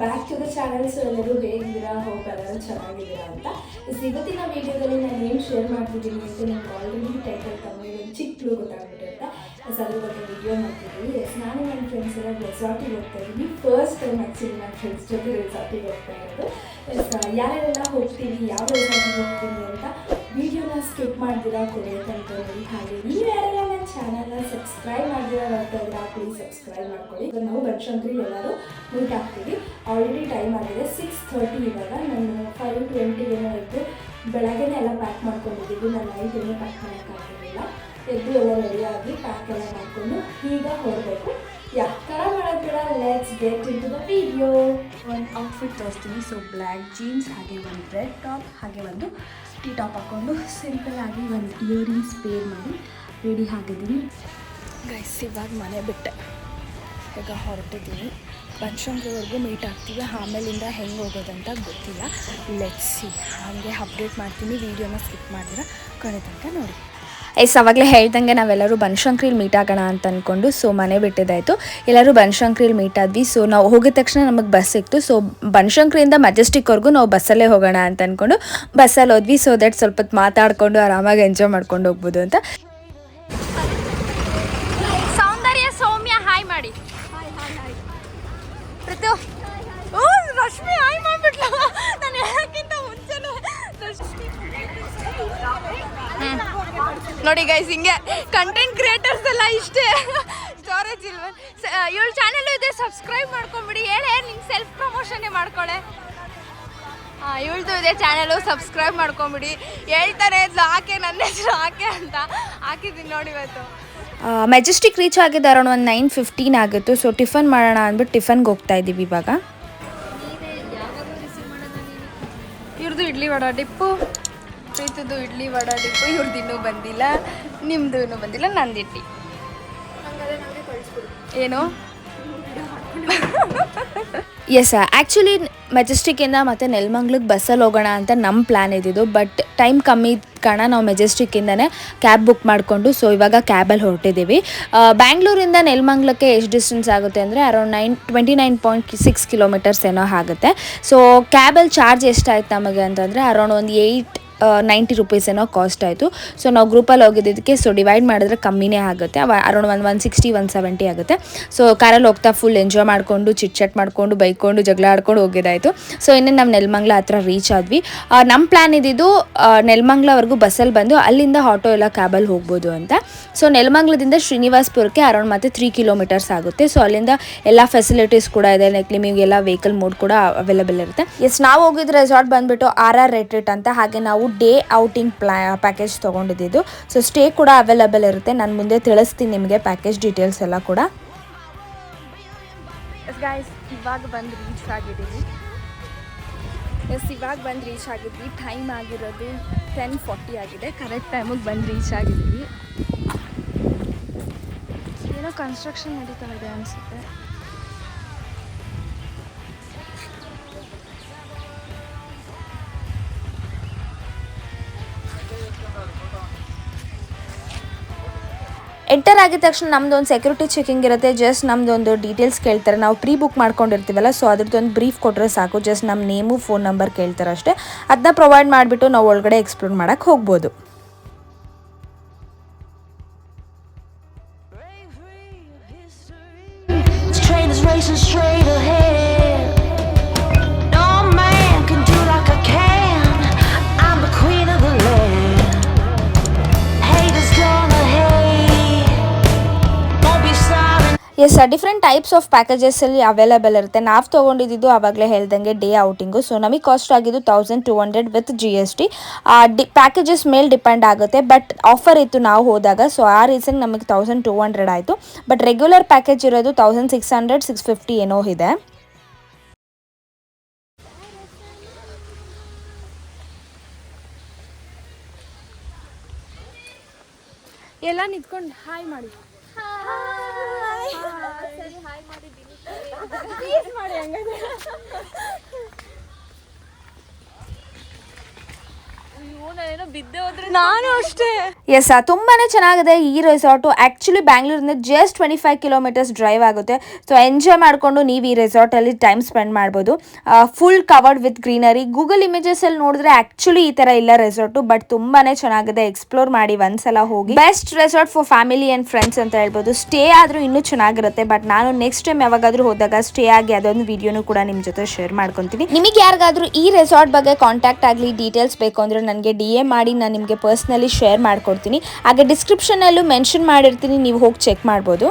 Back to the channel. So ಎಲ್ಲರೂ ಹೇಗಿದ್ದೀರಾ? Hope ಎಲ್ಲರೂ ಚೆನ್ನಾಗಿದ್ದೀರಾ ಅಂತ. ಇವತ್ತಿನ ವೀಡಿಯೋದಲ್ಲಿ ನಾನು ಏನು ಶೇರ್ ಮಾಡ್ತಿದ್ದೀನಿ ಅಂತ ನಿಮ್ಗೆ ಆಲ್ರೆಡಿ ಟೈಟಲ್ ತಗೊಂಡು ಒಂದು ಚಿಕ್ಕ ಕ್ಲೂ ಗೊತ್ತಾಗ್ಬಿಟ್ಟಿರುತ್ತೆ. ಅದ್ರ ಬಗ್ಗೆ ವಿಡಿಯೋ ಮಾಡ್ತಿದ್ದೀನಿ. ನಾನು ನನ್ನ ಫ್ರೆಂಡ್ಸ್ ಎಲ್ಲ ರೆಸಾರ್ಟಿಗೆ ಹೋಗ್ತಾ ಇದ್ದೀನಿ. ಫಸ್ಟ್ ಟೈಮ್ ಆ್ಯಕ್ಚುಲಿ ನನ್ನ ಫ್ರೆಂಡ್ಸ್ ಜೊತೆ ರೆಸಾರ್ಟಿಗೆ ಹೋಗ್ತಾ ಇರೋದು. ಯಾರ್ಯಾರೆಲ್ಲ ಹೋಗ್ತೀವಿ, ಯಾವ ರೆಸಾರ್ಟಿಗೆ ಹೋಗ್ತೀನಿ ಅಂತ ವಿಡಿಯೋನ ಸ್ಕಿಪ್ ಮಾಡ್ದಿರಾ ಕೊಡಿ ಅಂತ ಹೇಳಿ. ಹಾಗೆ ನೀವು ಯಾರೆಲ್ಲ ನನ್ನ ಚಾನಲ್ನ ಸಬ್ಸ್ಕ್ರೈಬ್ ಮಾಡ್ದಿರಾ ನೋಡ್ತಾ ಇದ್ದೀರಾ, ಪ್ಲೀಸ್ ಸಬ್ಸ್ಕ್ರೈಬ್ ಮಾಡ್ಕೊಳ್ಳಿ. ಈಗ ನಾವು ಬನಶಂಕರಿ ಎಲ್ಲರೂ ಮೀಟ್ ಆಗ್ತೀವಿ. ಆಲ್ರೆಡಿ ಟೈಮ್ ಆಗಿದೆ 6:30. ಇವಾಗ ನಾನು 5:20 ಎದ್ದು ಬೆಳಗ್ಗೆನೇ ಎಲ್ಲ ಪ್ಯಾಕ್ ಮಾಡ್ಕೊಂಡಿದ್ದೀವಿ. ನಾನು ನೈಟ್ ಏನೂ ಪ್ಯಾಕ್ ಮಾಡೋಕ್ಕಾಗಿರಲಿಲ್ಲ. ಎದ್ದು ಎಲ್ಲ ರೆಡಿಯಾಗಿ ಪ್ಯಾಕ್ ಎಲ್ಲ ಮಾಡಿಕೊಂಡು ಈಗ ಹೊರಬೇಕು. ಥರ ಮಾಡೋದಿಲ್ಲ, let's get into the video. ಒಂದು ಔಟ್ಫಿಟ್ ತೋರಿಸ್ತೀನಿ. ಸೊ ಬ್ಲ್ಯಾಕ್ ಜೀನ್ಸ್, ಹಾಗೆ ಒಂದು ರೆಡ್ ಟಾಪ್, ಹಾಗೆ ಒಂದು ಟೀ ಟಾಪ್ ಹಾಕ್ಕೊಂಡು ಸಿಂಪಲ್ಲಾಗಿ ಒಂದು ಇಯರಿಂಗ್ಸ್ ಪೇರ್ ಮಾಡಿ ರೆಡಿ ಆಗಿದ್ದೀನಿ. ಗೈಸ್ ಇವಾಗ ಮನೆ ಬಿಟ್ಟೆ, ಈಗ ಹೊರಟಿದ್ದೀನಿ. ಬನಶಂಕರಿವರೆಗೂ ಮೀಟ್ ಆಗ್ತೀವಿ. ಆಮೇಲಿಂದ ಹೆಂಗೆ ಹೋಗೋದಂತ ಗೊತ್ತಿಲ್ಲ. Let's see. ಹಾಗೆ ಅಪ್ಡೇಟ್ ಮಾಡ್ತೀನಿ. ವೀಡಿಯೋನ ಸ್ಕಿಪ್ ಮಾಡಿದ್ರೆ ಕೊನೆ ತನಕ ನೋಡಿ. ಅವಾಗಲೇ ಹೇಳ್ದಂಗೆ ನಾವೆಲ್ಲರೂ ಬನಶಂಕರಿಲಿ ಮೀಟ್ ಆಗೋಣ ಅಂತ ಅಂದ್ಕೊಂಡು ಸೊ ಮನೆ ಬಿಟ್ಟಿದ್ದಾಯಿತು. ಎಲ್ಲರೂ ಬನಶಂಕರಿಲಿ ಮೀಟ್ ಆದ್ವಿ. ಸೊ ನಾವು ಹೋಗಿದ ತಕ್ಷಣ ನಮಗೆ ಬಸ್ ಸಿಕ್ತು. ಸೊ ಬನಶಂಕರಿಯಿಂದ ಮೆಜೆಸ್ಟಿಕ್ವರೆಗೂ ನಾವು ಬಸ್ಸಲ್ಲೇ ಹೋಗೋಣ ಅಂತ ಅಂದ್ಕೊಂಡು ಬಸ್ಸಲ್ಲಿ ಹೋದ್ವಿ. ಸೊ ದಟ್ ಸ್ವಲ್ಪ ಹೊತ್ತು ಮಾತಾಡಿಕೊಂಡು ಆರಾಮಾಗಿ ಎಂಜಾಯ್ ಮಾಡ್ಕೊಂಡು ಹೋಗ್ಬೋದು ಅಂತ. ಸೌಂದರ್ಯ ಸೌಮ್ಯ ಹಾಯ್ ಮಾಡಿ. ಪ್ರತು ರಶ್ಮಿ ಹಾಯ್ ಮಾಡಿಬಿಟ್ಲ. ನಾನು ಹೇಳಕ್ಕಿಂತ ಮುಂಚೆನೇ ನೋಡಿ ಗೈಸ್, ಹಿಂಗೆ ಕಂಟೆಂಟ್ ಕ್ರಿಯೇಟರ್ಸ್ ಎಲ್ಲ ಇಷ್ಟೇ. ಸ್ಟೋರೇಜ್ ಇಲ್ವ? ಇವಳ ಚಾನಲ್ ಇದೆ, ಸಬ್ಸ್ಕ್ರೈಬ್ ಮಾಡ್ಕೊಂಬಿಡಿ. ಹೇಳೇ ನಿಂಗೆ ಸೆಲ್ಫ್ ಪ್ರಮೋಷನ್ನೇ ಮಾಡ್ಕೊಳ್ಳೆ. ಇವಳ್ದು ಇದೆ ಚಾನಲು, ಸಬ್ಸ್ಕ್ರೈಬ್ ಮಾಡ್ಕೊಂಬಿಡಿ. ಹೇಳ್ತಾರೆ ಹಾಕೆ, ನನ್ನ ಹೆಸರು ಹಾಕೆ ಅಂತ ಹಾಕಿದ್ದೀನಿ ನೋಡಿ. ಇವತ್ತು ಮೆಜೆಸ್ಟಿಕ್ ರೀಚ್ ಆಗಿದೆ ಅರೌಂಡ್ ಒಂದು 9:15 ಆಗಿತ್ತು. ಸೊ ಟಿಫನ್ ಮಾಡೋಣ ಅಂದ್ಬಿಟ್ಟು ಟಿಫನ್ಗೆ ಹೋಗ್ತಾ ಇದ್ದೀವಿ ಇವಾಗ. ಇವ್ರದ್ದು ಇಡ್ಲಿ ವಡ ಡಿಪ್ಪು, ಪ್ರೀತಿದು ಇಡ್ಲಿ ವಡ ಡಿಪ್ಪು. ಇವ್ರದ್ದು ಇನ್ನೂ ಬಂದಿಲ್ಲ, ನಿಮ್ಮದು ಇನ್ನೂ ಬಂದಿಲ್ಲ, ನಂದು ಇಡ್ಲಿ. ಏನು ಎಸ್, ಆ್ಯಕ್ಚುಲಿ ಮೆಜೆಸ್ಟಿಕ್ಕಿಂದ ಮತ್ತು ನೆಲಮಂಗ್ಲಕ್ಕೆ ಬಸ್ಸಲ್ಲಿ ಹೋಗೋಣ ಅಂತ ನಮ್ಮ ಪ್ಲ್ಯಾನ್ ಇದ್ದಿದ್ದು. ಬಟ್ ಟೈಮ್ ಕಮ್ಮಿ ಕಾರಣ ನಾವು ಮೆಜೆಸ್ಟಿಕ್ಕಿಂದನೇ ಕ್ಯಾಬ್ ಬುಕ್ ಮಾಡಿಕೊಂಡು ಸೊ ಇವಾಗ ಕ್ಯಾಬಲ್ಲಿ ಹೊರಟಿದ್ದೀವಿ. ಬ್ಯಾಂಗ್ಳೂರಿಂದ ನೆಲಮಂಗ್ಲಕ್ಕೆ ಎಷ್ಟು ಡಿಸ್ಟೆನ್ಸ್ ಆಗುತ್ತೆ ಅಂದರೆ ಅರೌಂಡ್ 29.6 ಕಿಲೋಮೀಟರ್ಸ್ ಏನೋ ಆಗುತ್ತೆ. ಸೊ ಕ್ಯಾಬಲ್ಲಿ ಚಾರ್ಜ್ ಎಷ್ಟಾಯ್ತು ನಮಗೆ ಅಂತಂದರೆ ಅರೌಂಡ್ ಒಂದು 890 ರೂಪೀಸ್ ಏನೋ ಕಾಸ್ಟ್ ಆಯಿತು. ಸೊ ನಾವು ಗ್ರೂಪಲ್ಲಿ ಹೋಗಿದ್ದಕ್ಕೆ ಸೊ ಡಿವೈಡ್ ಮಾಡಿದ್ರೆ ಕಮ್ಮಿನೇ ಆಗುತ್ತೆ. ಅರೌಂಡ್ 160-170 ಆಗುತ್ತೆ. ಸೊ ಕಾರಲ್ಲಿ ಹೋಗ್ತಾ ಫುಲ್ ಎಂಜಾಯ್ ಮಾಡಿಕೊಂಡು ಚಿಟ್ ಮಾಡಿಕೊಂಡು ಬೈಕೊಂಡು ಜಗಳ ಆಡ್ಕೊಂಡು ಹೋಗಿದ್ದಾಯಿತು. ಸೊ ಇನ್ನೇ ನಾವು ನೆಲಮಂಗ್ಲ ಹತ್ರ ರೀಚ್ ಆದ್ವಿ. ನಮ್ಮ ಪ್ಲ್ಯಾನ್ ಇದ್ದಿದ್ದು ನೆಲಮಂಗ್ಲವರೆಗೂ ಬಸ್ಸಲ್ಲಿ ಬಂದು ಅಲ್ಲಿಂದ ಆಟೋ ಎಲ್ಲ ಕ್ಯಾಬಲ್ಲಿ ಹೋಗ್ಬೋದು ಅಂತ. ಸೊ ನೆಲಮಂಗ್ಲದಿಂದ ಶ್ರೀನಿವಾಸ್ಪುರಕ್ಕೆ ಅರೌಂಡ್ ಮತ್ತೆ 3 ಕಿಲೋಮೀಟರ್ಸ್ ಆಗುತ್ತೆ. ಸೊ ಅಲ್ಲಿಂದ ಎಲ್ಲ ಫೆಸಿಲಿಟೀಸ್ ಕೂಡ ಇದೆ. ಲೈಕ್ ನಿಮಗೆಲ್ಲ ವೆಹಿಕಲ್ ಮೋಡ್ ಕೂಡ ಅವೈಲೇಬಲ್ ಇರುತ್ತೆ. ಎಸ್, ನಾವು ಹೋಗಿದ್ದ ರೆಸಾರ್ಟ್ ಬಂದುಬಿಟ್ಟು RR ರೆಟ್ರೀಟ್ ಅಂತ. ಹಾಗೆ ನಾವು ಡೇ ಔಟಿಂಗ್ ಪ್ಯಾಕೇಜ್ ತೊಗೊಂಡಿದ್ದು. ಸೊ ಸ್ಟೇ ಕೂಡ ಅವೈಲೇಬಲ್ ಇರುತ್ತೆ. ನಾನು ಮುಂದೆ ತಿಳಿಸ್ತೀನಿ ನಿಮಗೆ ಪ್ಯಾಕೇಜ್ ಡೀಟೇಲ್ಸ್ ಎಲ್ಲ ಕೂಡ. ಗೈಸ್ ಇವಾಗ ಬಂದು ರೀಚ್ ಆಗಿದ್ದೀವಿ. ಟೈಮ್ ಆಗಿರೋದು 10:40 ಆಗಿದೆ. ಕರೆಕ್ಟ್ ಟೈಮಿಗೆ ಬಂದು ರೀಚ್ ಆಗಿದ್ದೀವಿ. ಏನೋ ಕನ್ಸ್ಟ್ರಕ್ಷನ್ ನಡೀತಾ ಇದೆ ಅನಿಸುತ್ತೆ. ಎಂಟರ್ ಆಗಿದ ತಕ್ಷಣ ನಮ್ಮದೊಂದು ಸೆಕ್ಯೂರಿಟಿ ಚೆಕಿಂಗ್ ಇರುತ್ತೆ. ಜಸ್ಟ್ ನಮ್ಮದೊಂದು ಡೀಟೇಲ್ಸ್ ಕೇಳ್ತಾರೆ. ನಾವು ಪ್ರೀ ಬುಕ್ ಮಾಡ್ಕೊಂಡಿರ್ತೀವಲ್ಲ, ಸೊ ಅದ್ರದ್ದೊಂದು ಬ್ರೀಫ್ ಕೊಟ್ಟರೆ ಸಾಕು. ಜಸ್ಟ್ ನಮ್ಮ ನೇಮು ಫೋನ್ ನಂಬರ್ ಕೇಳ್ತಾರೆ ಅಷ್ಟೇ. ಅದನ್ನ ಪ್ರೊವೈಡ್ ಮಾಡಿಬಿಟ್ಟು ನಾವು ಒಳಗಡೆ ಎಕ್ಸ್ಪ್ಲೋರ್ ಮಾಡೋಕ್ಕೆ ಹೋಗ್ಬೋದು. ಎಸ್, ಡಿಫ್ರೆಂಟ್ ಟೈಪ್ಸ್ ಆಫ್ ಪ್ಯಾಕೇಜಸಲ್ಲಿ ಅವೈಲೇಬಲ್ ಇರುತ್ತೆ. ನಾವು ತೊಗೊಂಡಿದ್ದು ಆವಾಗಲೇ ಹೇಳ್ದಂಗೆ ಡೇ ಔಟಿಂಗು. ಸೊ ನಮಗೆ ಕಾಸ್ಟ್ ಆಗಿದ್ದು 1200 ವಿತ್ GST. ಪ್ಯಾಕೇಜಸ್ ಮೇಲೆ ಡಿಪೆಂಡ್ ಆಗುತ್ತೆ. ಬಟ್ ಆಫರ್ ಇತ್ತು ನಾವು ಹೋದಾಗ. ಸೊ ಆ ರೀಸನ್ ನಮಗೆ 1200 ಆಯಿತು. ಬಟ್ ರೆಗ್ಯುಲರ್ ಪ್ಯಾಕೇಜ್ ಇರೋದು 1600-650 ಏನೋ ಇದೆ. ಎಲ್ಲ ನಿಂತ್ಕೊಂಡು ಹಾಯ್ ಮಾಡಿ. ನಾನು ಅಷ್ಟೇ. ಎಸ್ ತುಂಬಾ ಚೆನ್ನಾಗಿದೆ ಈ ರೆಸಾರ್ಟು. ಆ್ಯಕ್ಚುಲಿ ಬ್ಯಾಂಗ್ಳೂರಿಂದ ಜಸ್ಟ್ 25 ಕಿಲೋಮೀಟರ್ಸ್ ಡ್ರೈವ್ ಆಗುತ್ತೆ. ಸೊ ಎಂಜಾಯ್ ಮಾಡಿಕೊಂಡು ನೀವು ಈ ರೆಸಾರ್ಟಲ್ಲಿ ಟೈಮ್ ಸ್ಪೆಂಡ್ ಮಾಡ್ಬೋದು. Full covered with greenery. Google ಇಮೇಜಸಲ್ಲಿ ನೋಡಿದ್ರೆ ಆ್ಯಕ್ಚುಲಿ ಈ ಥರ ಇಲ್ಲ ರೆಸಾರ್ಟು, ಬಟ್ ತುಂಬಾ ಚೆನ್ನಾಗಿದೆ. ಎಕ್ಸ್ಪ್ಲೋರ್ ಮಾಡಿ ಒಂದ್ಸಲ ಹೋಗಿ. Best resort for family and friends ಅಂತ ಹೇಳ್ಬೋದು. ಸ್ಟೇ ಆದರೂ ಇನ್ನೂ ಚೆನ್ನಾಗಿರುತ್ತೆ, ಬಟ್ ನಾನು ನೆಕ್ಸ್ಟ್ ಟೈಮ್ ಯಾವಾಗಾದರೂ ಹೋದಾಗ ಸ್ಟೇ ಆಗಿ ಅದೊಂದು ವಿಡಿಯೋನು ಕೂಡ ನಿಮ್ಮ ಜೊತೆ ಶೇರ್ ಮಾಡ್ಕೊತೀನಿ. ನಿಮಗೆ ಯಾರಿಗಾದ್ರೂ ಈ ರೆಸಾರ್ಟ್ ಬಗ್ಗೆ ಕಾಂಟ್ಯಾಕ್ಟ್ ಆಗಲಿ, ಡೀಟೇಲ್ಸ್ ಬೇಕು ಅಂದರೆ ನನಗೆ DM ಮಾಡಿ ನಾನು ನಿಮಗೆ ಪರ್ಸ್ನಲಿ ಶೇರ್ ಮಾಡ್ಕೊಡ್ತೀನಿ. ಹಾಗೆ ಡಿಸ್ಕ್ರಿಪ್ಷನಲ್ಲೂ ಮೆನ್ಷನ್ ಮಾಡಿರ್ತೀನಿ, ನೀವು ಹೋಗಿ ಚೆಕ್ ಮಾಡ್ಬೋದು.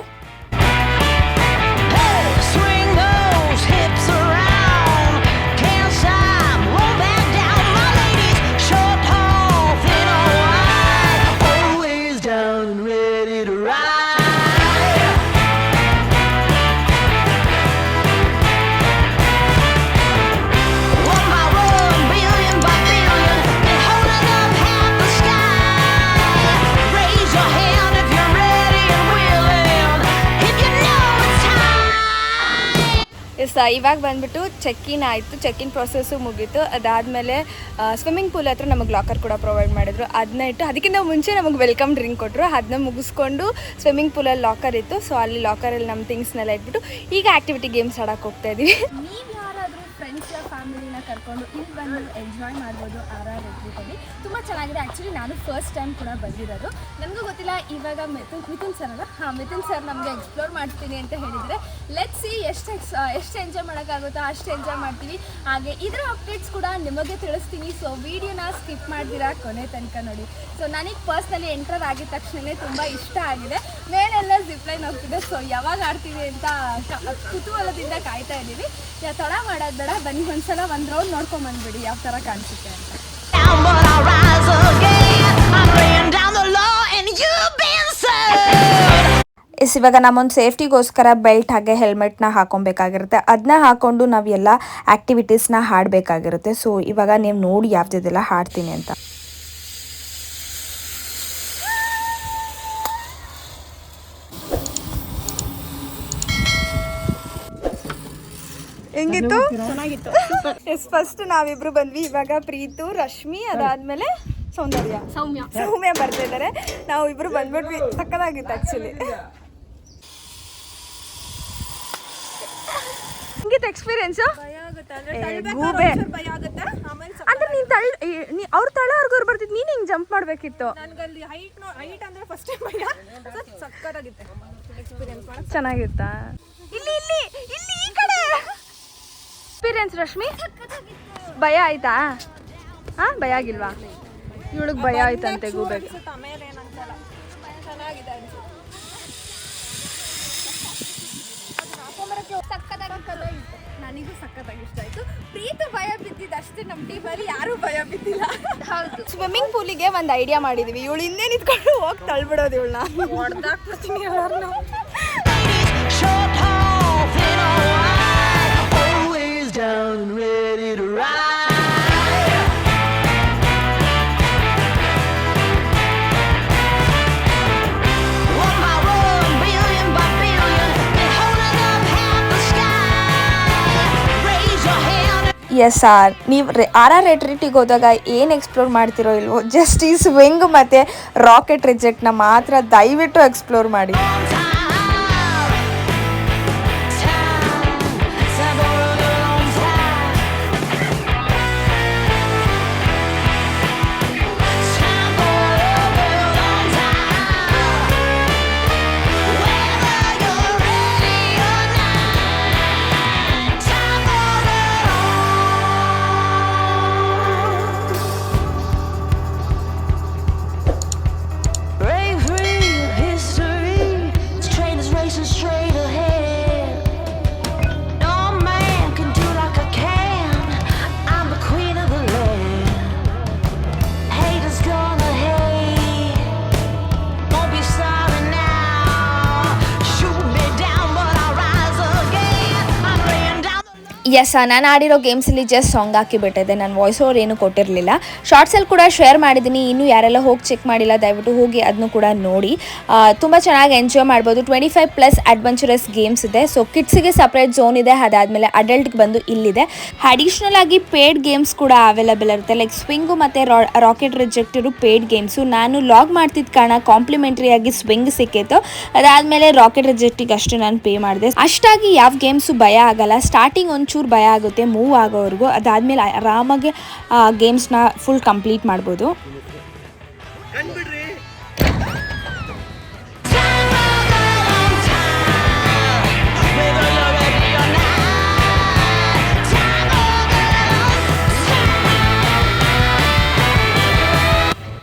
ಇವಾಗ ಬಂದ್ಬಿಟ್ಟು ಚೆಕ್-ಇನ್ ಆಯಿತು. ಚೆಕ್-ಇನ್ ಪ್ರೊಸೆಸ್ಸು ಮುಗೀತು. ಅದಾದಮೇಲೆ ಸ್ವಿಮ್ಮಿಂಗ್ ಪೂಲ್ ಹತ್ರ ನಮಗೆ ಲಾಕರ್ ಕೂಡ ಪ್ರೊವೈಡ್ ಮಾಡಿದ್ರು. ಅದನ್ನ ಇಟ್ಟು ಅದಕ್ಕಿಂತ ಮುಂಚೆ ನಮಗೆ ವೆಲ್ಕಮ್ ಡ್ರಿಂಕ್ ಕೊಟ್ಟರು. ಅದನ್ನ ಮುಗಿಸ್ಕೊಂಡು ಸ್ವಿಮ್ಮಿಂಗ್ ಪೂಲಲ್ಲಿ ಲಾಕರ್ ಇತ್ತು. ಸೊ ಅಲ್ಲಿ ಲಾಕರಲ್ಲಿ ನಮ್ಮ ಥಿಂಗ್ಸ್ನೆಲ್ಲ ಇಟ್ಬಿಟ್ಟು ಈಗ ಆ್ಯಕ್ಟಿವಿಟಿ ಗೇಮ್ಸ್ ಆಡೋಕೆ ಹೋಗ್ತಾ ಇದ್ದೀವಿ. ನೀವು ಯಾರಾದರೂ ಫ್ರೆಂಡ್ಸ್ ಫ್ಯಾಮಿಲಿನ ಕರ್ಕೊಂಡು ಇಲ್ಲಿ ಬಂದು ಎಂಜಾಯ್ ಮಾಡ್ಬೋದು RR ರೆಟ್ರೀಟಲ್ಲಿ. ತುಂಬ ಚೆನ್ನಾಗಿದೆ. ಆ್ಯಕ್ಚುಲಿ ನಾನು ಫಸ್ಟ್ ಟೈಮ್ ಕೂಡ ಬಂದಿರೋದು. ನನಗೂ ಗೊತ್ತಿಲ್ಲ. ಇವಾಗ ಮಿಥುನ್ ಸರ್ ಅಲ್ಲ, ಮಿಥುನ್ ಸರ್ ನಮಗೆ ಎಕ್ಸ್ಪ್ಲೋರ್ ಮಾಡ್ತೀನಿ ಅಂತ ಹೇಳಿದರೆ ಲೆಟ್ಸ್ ಸಿ ಎಷ್ಟು ಎಂಜಾಯ್ ಮಾಡೋಕ್ಕಾಗುತ್ತೋ ಅಷ್ಟು ಎಂಜಾಯ್ ಮಾಡ್ತೀವಿ. ಹಾಗೆ ಇದರ ಅಪ್ಡೇಟ್ಸ್ ಕೂಡ ನಿಮಗೆ ತಿಳಿಸ್ತೀನಿ. ಸೊ ವಿಡಿಯೋನ ಸ್ಕಿಪ್ ಮಾಡ್ದಿರಾ ಕೊನೆ ತನಕ ನೋಡಿ. ಸೊ ನನಗೆ ಪರ್ಸ್ನಲಿ ಎಂಟರ್ ಆಗಿದ ತಕ್ಷಣವೇ ತುಂಬ ಇಷ್ಟ ಆಗಿದೆ. ಮೇಲೆಲ್ಲ ಜಿಪ್ಲೈನ್ ಹೋಗ್ತಿದೆ. ಸೊ ಯಾವಾಗ ಆಡ್ತೀವಿ ಅಂತ ಕುತೂಹಲದಿಂದ ಕಾಯ್ತಾ ಇದ್ದೀವಿ. ತಡ ಮಾಡೋದು ಬೇಡ, ಬನ್ನಿ ಒಂದ್ಸಲ ಒಂದು ರೌಂಡ್ ನೋಡ್ಕೊಂಬಂದ್ಬಿಡಿ ಯಾವ ಥರ ಕಾಣಿಸುತ್ತೆ ಅಂತ. ಇವಾಗ ನಮ್ಮೊಂದು ಸೇಫ್ಟಿಗೋಸ್ಕರ ಬೆಲ್ಟ್ ಹಾಗೆ ಹೆಲ್ಮೆಟ್ನ ಹಾಕೊಬೇಕಾಗಿರುತ್ತೆ. ಅದನ್ನ ಹಾಕ್ಕೊಂಡು ನಾವು ಎಲ್ಲ ಆ್ಯಕ್ಟಿವಿಟೀಸ್ನ ಹಾಡಬೇಕಾಗಿರುತ್ತೆ. ಸೊ ಇವಾಗ ನೀವು ನೋಡಿ ಯಾವ್ದಿದೆಲ್ಲ ಹಾಡ್ತೀನಿ ಅಂತ. ಹೆಂಗಿತ್ತು? ಚೆನ್ನಾಗಿತ್ತು. ಫಸ್ಟ್ ನಾವಿಬ್ರು ಬಂದ್ವಿ. ಇವಾಗ ಪ್ರೀತು, ರಶ್ಮಿ, ಅದಾದ್ಮೇಲೆ ಸೌಮ್ಯ ಬರ್ತಾ ಇದ್ದಾರೆ. ನಾವು ಇಬ್ರು ಬಂದ್ಬಿಟ್ವಿ. ಸಕ್ಕತ್ತಾಗಿತ್ತು ಆಕ್ಚುಲಿ. ಹೆಂಗಿತ್ತು ಎಕ್ಸ್ಪೀರಿಯನ್ಸ್? ಗೂಬೆ ಅಂದ್ರೆ ನೀನ್ ಅವ್ರ ತಳವರೆಗೂ ಬರ್ತಿದ್, ನೀನ್ ಹಿಂಗ್ ಜಂಪ್ ಮಾಡ್ಬೇಕಿತ್ತು. ಚೆನ್ನಾಗಿತ್ತಾ? ಇಲ್ಲಿ ಇಲ್ಲಿ ಇಲ್ಲಿ ಈ ಕಡೆ ಎಕ್ಸ್ಪೀರಿಯನ್ಸ್. ರಶ್ಮಿ ಭಯ ಆಯ್ತಾ? ಭಯ ಆಗಿಲ್ವಾ? ಇವಳಿಗೆ ಭಯ ಆಯ್ತಂತೆ ಗೂಬೆಗೆ. ನನಗೂ ಸಕ್ಕತ್ತಾಗಿ ಇಷ್ಟ ಆಯ್ತು. ಪ್ರೀತು ಭಯ ಬಿದ್ದಿದ್ದು ಅಷ್ಟೇ. ನಮ್ಮ ಟೀಮಲ್ಲಿ ಯಾರೂ ಭಯ ಬಿದ್ದಿಲ್ಲ. ಹೌದು. ಸ್ವಿಮ್ಮಿಂಗ್ ಪೂಲಿಗೆ ಒಂದು ಐಡಿಯಾ ಮಾಡಿದೀವಿ. ಇವಳು ಹಿಂದೆ ನಿಂತ್ಕೊಂಡು ಹೋಗಿ ತಳ್ಬಿಡೋದು. ಇವಳನ್ನ ಹೊಡೆದಾಕ್ಬಿಡ್ತೀನಿ ಎಲ್ಲರನ್ನೂ. ಎಸ್ ನೀವು RR ರೆಟ್ರೀಟಿಗೆ ಹೋದಾಗ ಏನು ಎಕ್ಸ್ಪ್ಲೋರ್ ಮಾಡ್ತಿರೋ ಇಲ್ವೋ, ಜಸ್ಟ್ ಈ ಸ್ವಿಂಗ್ ಮತ್ತು ರಾಕೆಟ್ ರಿಜೆಕ್ಟ್ನ ಮಾತ್ರ ದಯವಿಟ್ಟು ಎಕ್ಸ್ಪ್ಲೋರ್ ಮಾಡಿ. ಎಸ್ ನಾನು ಆಡಿರೋ ಗೇಮ್ಸಲ್ಲಿ ಜಸ್ಟ್ ಸಾಂಗ್ ಹಾಕಿಬಿಟ್ಟಿದ್ದೆ, ನಾನು ವಾಯ್ಸ್ ಓವರ್ ಏನು ಕೊಟ್ಟಿರಲಿಲ್ಲ. ಶಾರ್ಟ್ಸಲ್ಲಿ ಕೂಡ ಶೇರ್ ಮಾಡಿದ್ದೀನಿ, ಇನ್ನೂ ಯಾರೆಲ್ಲ ಹೋಗಿ ಚೆಕ್ ಮಾಡಿಲ್ಲ ದಯವಿಟ್ಟು ಹೋಗಿ ಅದನ್ನು ಕೂಡ ನೋಡಿ. ತುಂಬ ಚೆನ್ನಾಗಿ ಎಂಜಾಯ್ ಮಾಡ್ಬೋದು. 25+ ಅಡ್ವೆಂಚರಸ್ ಗೇಮ್ಸ್ ಇದೆ. ಸೊ ಕಿಡ್ಸಿಗೆ ಸಪ್ರೇಟ್ ಝೋನ್ ಇದೆ, ಅದಾದಮೇಲೆ ಅಡಲ್ಟ್ಗೆ ಬಂದು ಇಲ್ಲಿದೆ. ಅಡಿಷ್ನಲ್ ಆಗಿ ಪೇಯ್ಡ್ ಗೇಮ್ಸ್ ಕೂಡ ಅವೈಲೇಬಲ್ ಇರುತ್ತೆ, ಲೈಕ್ ಸ್ವಿಂಗು ಮತ್ತು ರಾಕೆಟ್ ರಿಜೆಕ್ಟರು ಪೇಯ್ಡ್ ಗೇಮ್ಸು. ನಾನು ಲಾಗ್ ಮಾಡ್ತಿದ್ದ ಕಾರಣ ಕಾಂಪ್ಲಿಮೆಂಟ್ರಿ ಆಗಿ ಸ್ವಿಂಗ್ ಸಿಕ್ಕಿತ್ತು, ಅದಾದಮೇಲೆ ರಾಕೆಟ್ ರಿಜೆಕ್ಟಿಗೆ ಅಷ್ಟು ನಾನು ಪೇ ಮಾಡಿದೆ. ಅಷ್ಟಾಗಿ ಯಾವ ಗೇಮ್ಸು ಭಯ ಆಗಲ್ಲ, ಸ್ಟಾರ್ಟಿಂಗ್ ಒಂಚೂರು ಭಯ ಆಗುತ್ತೆ ಮೂವ್ ಆಗೋವರೆಗೂ, ಅದಾದಮೇಲೆ ಆರಾಮಾಗಿ ಗೇಮ್ಸ್ನ ಫುಲ್ ಕಂಪ್ಲೀಟ್ ಮಾಡ್ಬೋದು.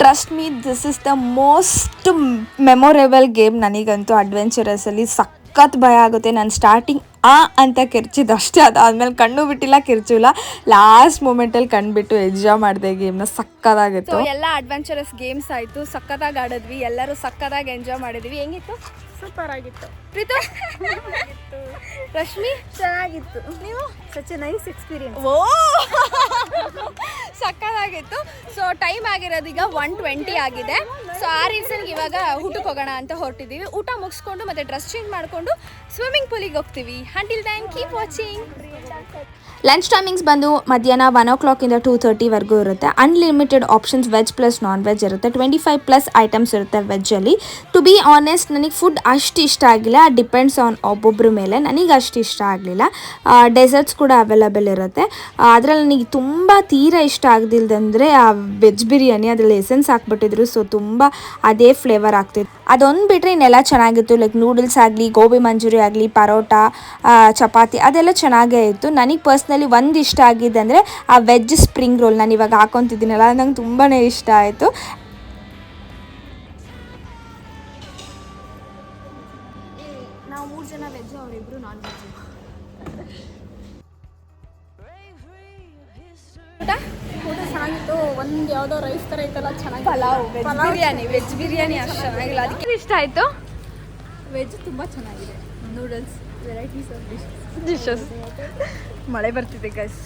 Trust me, this is the most memorable game ನನಗಂತೂ. ಅಡ್ವೆಂಚರಸಲ್ಲಿ ಸಖತ್ ಭಯ ಆಗುತ್ತೆ. ನಾನು ಸ್ಟಾರ್ಟಿಂಗ್ ಅಂತ ಕಿರ್ಚಿದ್ದು ಅಷ್ಟೇ, ಅದಾದಮೇಲೆ ಕಣ್ಣು ಬಿಟ್ಟಿಲ್ಲ, ಕಿರ್ಚಿಲ್ಲ. ಲಾಸ್ಟ್ ಮೂಮೆಂಟಲ್ಲಿ ಕಣ್ಬಿಟ್ಟು ಎಂಜಾಯ್ ಮಾಡಿದೆ ಗೇಮ್ನ, ಸಕ್ಕತ್ತಾಗಿತ್ತು. ಎಲ್ಲ ಅಡ್ವೆಂಚರಸ್ ಗೇಮ್ಸ್ ಆಯಿತು, ಸಕ್ಕತ್ತಾಗಿ ಆಡಿದ್ವಿ, ಎಲ್ಲರೂ ಸಕ್ಕತ್ತಾಗಿ ಎಂಜಾಯ್ ಮಾಡಿದ್ವಿ. ಹೆಂಗಿತ್ತು? ಸೂಪರ್ ಆಗಿತ್ತು. ಪ್ರೀತು ರಶ್ಮಿ ಚೆನ್ನಾಗಿತ್ತು. ನೀವು ಸಚ್ ಎ ನೈಸ್ ಎಕ್ಸ್ಪೀರಿಯನ್ಸ್. ಓ ಸಕ್ಕತ್ತಾಗಿತ್ತು. ಸೊ ಟೈಮ್ ಆಗಿರೋದು ಈಗ 1:20 ಆಗಿದೆ. ಸೊ ಆ ರೀಸನ್ಗೆ ಇವಾಗ ಊಟಕ್ಕೆ ಹೋಗೋಣ ಅಂತ ಹೊರಟಿದ್ದೀವಿ. ಊಟ ಮುಗಿಸ್ಕೊಂಡು ಮತ್ತೆ ಡ್ರೆಸ್ ಚೇಂಜ್ ಮಾಡಿಕೊಂಡು ಸ್ವಿಮ್ಮಿಂಗ್ ಪೂಲಿಗೆ ಹೋಗ್ತೀವಿ. Until then keep watching. Lunch timings ಬಂದು ಮಧ್ಯಾಹ್ನ 1 o'clock ಇಂದ 2:30ವರೆಗೂ ಇರುತ್ತೆ. Unlimited options veg plus non veg ಇರುತ್ತೆ. 25+ ಐಟಮ್ಸ್ ಇರುತ್ತೆ ವೆಜ್ಜಲ್ಲಿ. ಟು ಬಿ ಆನೆಸ್ಟ್ ನನಗೆ ಫುಡ್ ಅಷ್ಟು ಇಷ್ಟ ಆಗಿಲ್ಲ, ಡಿಪೆಂಡ್ಸ್ ಆನ್ ಒಬ್ಬೊಬ್ಬರ ಮೇಲೆ. ನನಗೆ ಅಷ್ಟು ಇಷ್ಟ ಆಗಲಿಲ್ಲ. ಡೆಸರ್ಟ್ಸ್ ಕೂಡ ಅವೈಲೇಬಲ್ ಇರುತ್ತೆ. ಅದರಲ್ಲಿ ನನಗೆ ತುಂಬ ತೀರಾ ಇಷ್ಟ ಆಗದಿಲ್ದಂದರೆ ಆ ವೆಜ್ ಬಿರಿಯಾನಿ, ಅದರಲ್ಲಿ ಎಸೆನ್ಸ್ ಹಾಕ್ಬಿಟ್ಟಿದ್ರು, ಸೊ ತುಂಬ ಅದೇ ಫ್ಲೇವರ್ ಆಗ್ತಿತ್ತು. ಅದೊಂದು ಬಿಟ್ಟರೆ ಇನ್ನೆಲ್ಲ ಚೆನ್ನಾಗಿತ್ತು, ಲೈಕ್ ನೂಡಲ್ಸ್ ಆಗಲಿ, ಗೋಬಿ ಮಂಚೂರಿ ಆಗಲಿ, ಪರೋಟ, ಚಪಾತಿ ಅದೆಲ್ಲ ಚೆನ್ನಾಗೇ ಇತ್ತು. ನನಗೆ ಪರ್ಸ್ನಲಿ ಒಂದು ಇಷ್ಟ ಆಗಿದ್ದಂದರೆ ಆ ವೆಜ್ ಸ್ಪ್ರಿಂಗ್ ರೋಲ್, ನಾನು ಇವಾಗ ಹಾಕೊತಿದ್ದೀನಲ್ಲ, ನಂಗೆ ತುಂಬಾ ಇಷ್ಟ ಆಯಿತು. ನಾವು 3 ಜನ ವೆಜ್, ಅವರಿಬ್ರು ನಾನ್ ವೆಜ್. ಊಟ ಚೆನ್ನಾಗಿತ್ತು. ಒಂದು ಯಾವುದೋ ರೈಸ್ ಥರ ಇತ್ತಲ್ಲ, ಚೆನ್ನಾಗಿ ಪಲಾವ್, ವೆಜ್ ಬಿರಿಯಾನಿ ಅಷ್ಟು ಚೆನ್ನಾಗಿಲ್ಲ. ಅದಕ್ಕೆ ಇಷ್ಟ ಆಯಿತು. ವೆಜ್ ತುಂಬ ಚೆನ್ನಾಗಿದೆ. Noodles, varieties of dishes. ಮಳೆ ಬರ್ತಿದೆ ಗೈಸ್,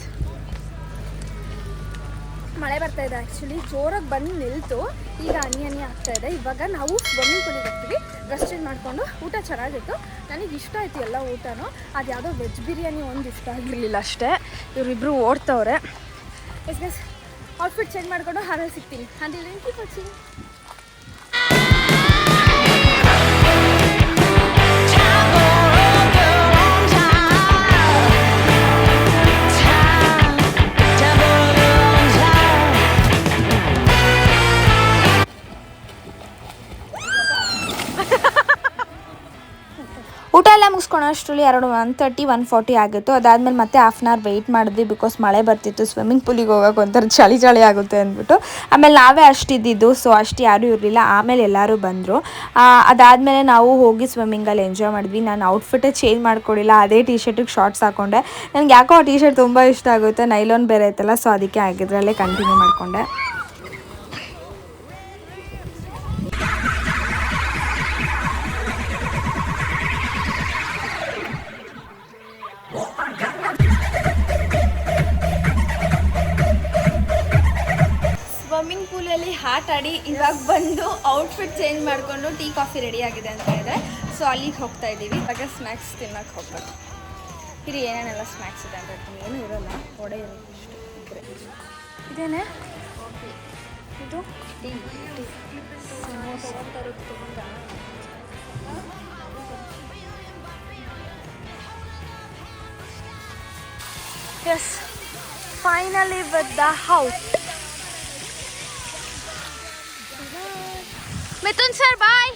ಮಳೆ ಬರ್ತಾ ಇದೆ. ಆ್ಯಕ್ಚುಲಿ ಜೋರಾಗಿ ಬಂದು ನಿಲ್ತು, ಈಗ ಹನಿ ಆಗ್ತಾ ಇದೆ. ಇವಾಗ ನಾವು ಸ್ವಿಮ್ಮಿಂಗ್ ಪೂಲಿಗೆ ಹೋಗ್ತೀವಿ. ಡ್ರೆಸ್ ಚೇಂಜ್ ಮಾಡಿಕೊಂಡು. ಊಟ ಚೆನ್ನಾಗಿತ್ತು, ನನಗೆ ಇಷ್ಟ ಆಯಿತು ಎಲ್ಲ ಊಟನೂ. ಅದು ಯಾವುದೋ ವೆಜ್ ಬಿರಿಯಾನಿ ಒಂದು ಇಷ್ಟ ಆಗಿರಲಿಲ್ಲ ಅಷ್ಟೇ. ಇವರಿಬ್ಬರು ಓಡ್ತವ್ರೆ. ಎಸ್ ಗೈಸ್, ಔಟ್ಫಿಟ್ ಚೇಂಜ್ ಮಾಡಿಕೊಂಡು ಆಮೇಲೆ ಸಿಗ್ತೀನಿ. ಅಂದಿಲ್ಲ ಕೀಪ್ ವಾಚಿಂಗ್. ಊಟ ಎಲ್ಲ ಮುಗಿಸ್ಕೊಳೋಷ್ಟರಲ್ಲಿ ಅರೌಂಡ್ 1:30, 1:40 ಆಗಿತ್ತು. ಅದಾದಮೇಲೆ ಮತ್ತೆ ಹಾಫ್ ಆನ್ ಅವರ್ ವೆಯ್ಟ್ ಮಾಡಿದ್ವಿ, ಬಿಕಾಸ್ ಮಳೆ ಬರ್ತಿತ್ತು. ಸ್ವಿಮ್ಮಿಂಗ್ ಪೂಲಿಗೆ ಹೋಗೋಕೆ ಒಂಥರ ಚಳಿ ಆಗುತ್ತೆ ಅಂದ್ಬಿಟ್ಟು. ಆಮೇಲೆ ನಾವೇ ಅಷ್ಟಿದ್ದು, ಸೊ ಅಷ್ಟು ಯಾರೂ ಇರಲಿಲ್ಲ. ಆಮೇಲೆ ಎಲ್ಲರೂ ಬಂದರು. ಅದಾದಮೇಲೆ ನಾವು ಹೋಗಿ ಸ್ವಿಮ್ಮಿಂಗಲ್ಲಿ ಎಂಜಾಯ್ ಮಾಡಿದ್ವಿ. ನಾನು ಔಟ್ಫಿಟ್ಟೇ ಚೇಂಜ್ ಮಾಡ್ಕೊಡಿಲ್ಲ, ಅದೇ ಟೀ ಶರ್ಟಿಗೆ ಶಾರ್ಟ್ಸ್ ಹಾಕ್ಕೊಂಡೆ. ನನಗೆ ಯಾಕೋ ಆ ಟೀ ಶರ್ಟ್ ತುಂಬ ಇಷ್ಟ ಆಗುತ್ತೆ, ನೈಲಾನ್ ಬೇರೆ ಐತಲ್ಲ, ಸೊ ಅದಕ್ಕೆ ಆಗಿದ್ರಲ್ಲೇ ಕಂಟಿನ್ಯೂ ಮಾಡಿಕೊಂಡೆ. ಸ್ವಿಮ್ಮಿಂಗ್ ಪೂಲಲ್ಲಿ ಆಟ ಆಡಿ ಇವಾಗ ಬಂದು ಔಟ್ಫಿಟ್ ಚೇಂಜ್ ಮಾಡಿಕೊಂಡು ಟೀ ಕಾಫಿ ರೆಡಿ ಆಗಿದೆ ಅಂತ ಹೇಳಿದ್ರೆ, ಸೊ ಅಲ್ಲಿಗೆ ಹೋಗ್ತಾ ಇದ್ದೀವಿ. ಇವಾಗ ಸ್ನ್ಯಾಕ್ಸ್ ತಿನ್ನೋಕೆ ಹೋಗ್ಬೇಕು. ಇಲ್ಲಿ ಏನೇನೆಲ್ಲ ಸ್ನ್ಯಾಕ್ಸ್ ಇದೆ ಅಂತ ಹೇಳ್ತೀನಿ. ಏನೂ ಇರೋಲ್ಲ, ವಡೆ ಇರುತ್ತೆ ಇಷ್ಟು ಇದ್ರೆ. ಇದೇನೆ ಇದು tea yes, finally with the out. Mithun sir bye.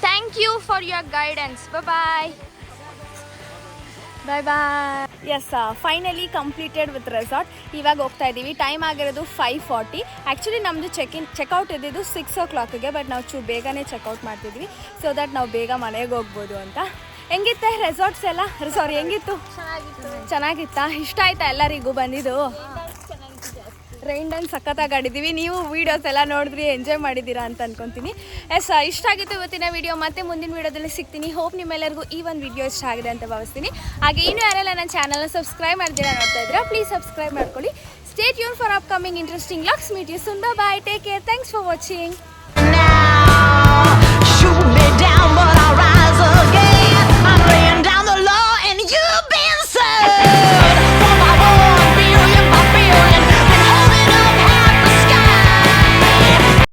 Thank you for your guidance. Bye bye bye. Yes, finally completed with resort. ಇವಾಗ ಹೋಗ್ತಾ ಇದ್ದೀವಿ. ಟೈಮ್ ಆಗಿರೋದು 5:40. ಆ್ಯಕ್ಚುಲಿ ನಮ್ಮದು ಚೆಕ್ಔಟ್ ಇದ್ದಿದ್ದು 6 o'clockಗೆ, ಬಟ್ ನಾವು ಬೇಗನೆ ಚೆಕ್ಔಟ್ ಮಾಡ್ತಿದ್ವಿ, ಸೊ ದಟ್ ನಾವು ಬೇಗ ಮನೆಗೆ ಹೋಗ್ಬೋದು ಅಂತ. ಹೆಂಗಿತ್ತೆ ರೆಸಾರ್ಟ್ಸ್ ಎಲ್ಲ? ಸಾರಿ, ಹೆಂಗಿತ್ತು? ಚೆನ್ನಾಗಿತ್ತಾ? ಇಷ್ಟ ಆಯ್ತಾ ಎಲ್ಲರಿಗೂ ಬಂದಿದ್ದು? ರೈನ್ ಡ್ಯಾನ್ಸ್ ಸಖತ್ತಾಗಿ ಆಡಿದ್ದೀವಿ. ನೀವು ವೀಡಿಯೋಸ್ ಎಲ್ಲ ನೋಡಿದ್ರಿ, ಎಂಜಾಯ್ ಮಾಡಿದ್ದೀರಾ ಅಂತ ಅನ್ಕೊತೀನಿ. ಎಸ್, ಇಷ್ಟ ಆಗಿತ್ತು ಇವತ್ತಿನ ವಿಡಿಯೋ. ಮತ್ತೆ ಮುಂದಿನ ವೀಡಿಯೋದಲ್ಲಿ ಸಿಗ್ತೀನಿ. ಹೋಪ್ ನಿಮ್ಮೆಲ್ಲರಿಗೂ ಈ ಒಂದು ವಿಡಿಯೋ ಇಷ್ಟ ಆಗಿದೆ ಅಂತ ಭಾವಿಸ್ತೀನಿ. ಹಾಗೆ ಇನ್ನೂ ಯಾರೆಲ್ಲ ನನ್ನ ಚಾನಲ್ನ ಸಬ್ಸ್ಕ್ರೈಬ್ ಮಾಡ್ತೀರಾ ನೋಡ್ತಾ ಇದ್ದೀರಾ, ಪ್ಲೀಸ್ ಸಬ್ಸ್ಕ್ರೈಬ್ ಮಾಡ್ಕೊಳ್ಳಿ. Stay tuned for upcoming interesting vlogs. Meet you soon. Bye bye. Take care. Thanks for watching.